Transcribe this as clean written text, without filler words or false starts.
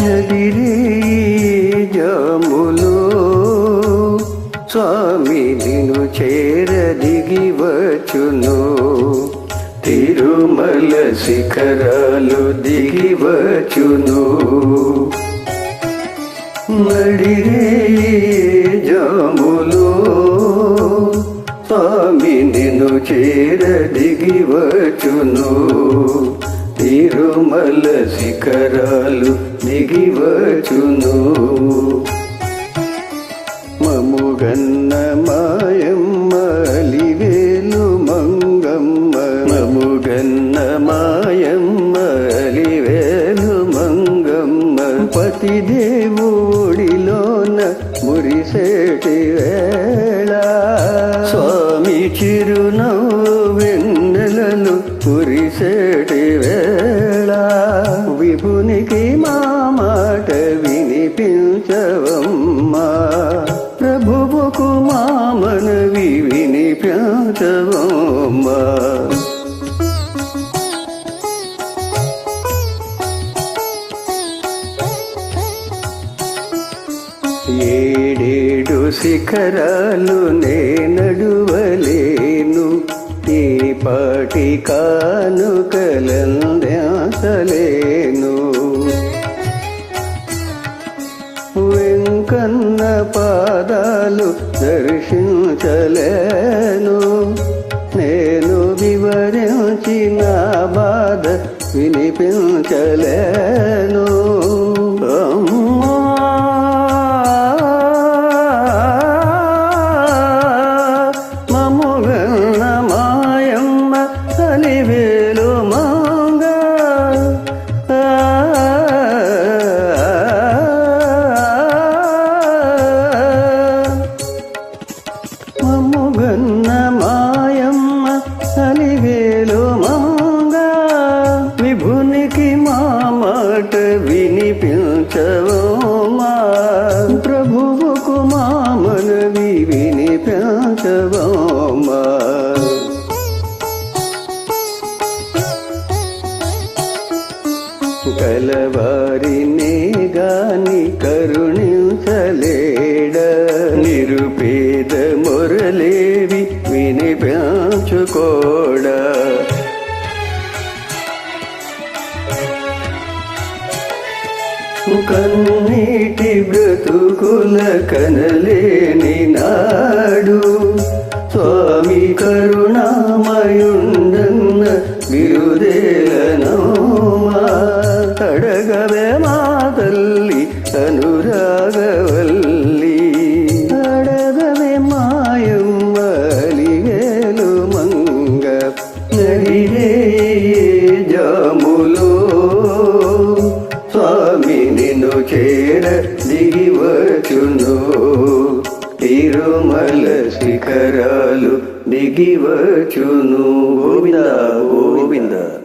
నడిరే జాములో స్వామి నిన్ను చేర దిగి వచ్చును. తిరుమల శిఖరాలు దిగి వచ్చును. నడిరే జాములో స్వామి నిన్ను చేర దిగి వచ్చును. తిరుమల శిఖరాలు దిగి వచ్చును. మముగన్న మాయమ్మ అలివేలు మంగమ్మ. మముగన్న మాయమ్మ అలివేలు మంగమ్మ. పతిదేవుడిలోన మురిసేటి వేళ స్వామి చిరునవ్వు వెన్నెలలు కురిసేటి వేళ విభునికి మా మాట వినిపించవమ్మా. ప్రభువుకు మా మనవి వినిపించవమ్మా. ఏడేడు శిఖరాలు నే నడువలేను. ఈ పాటి కానుకలందలేను. వెంకన్న పాదాలు దర్శించలేను. నేను వివరించిన బాధ వినిపించలేను. మముగన్న మాయమ్మ అలివేలు మంగ. మముగన్న మాయమ్మ అలివేలు మంగ. విభునికి మా మాట వినిపించవమ్మా. ప్రభువుకు మా మనవి వినిపించవమ్మా. కలవారినే గాని కరుణించలేడ. నిరుపేద మొరలేవి వినిపించుకోడా. కన్నీటి బ్రతుకుల కనలేని నాడు స్వామి కరుణామయుండన్న బిరుదేలనోమా. అడగవే మా తల్లి అనురాగవల్లి. అడగవే మాయమ్మ అలివేలు మంగ. నడిరే జాములో స్వామి నిన్ను చేర దిగి వచ్చును. తిరుమల శిఖరాలు దిగి వచ్చును. గోవింద గోవింద.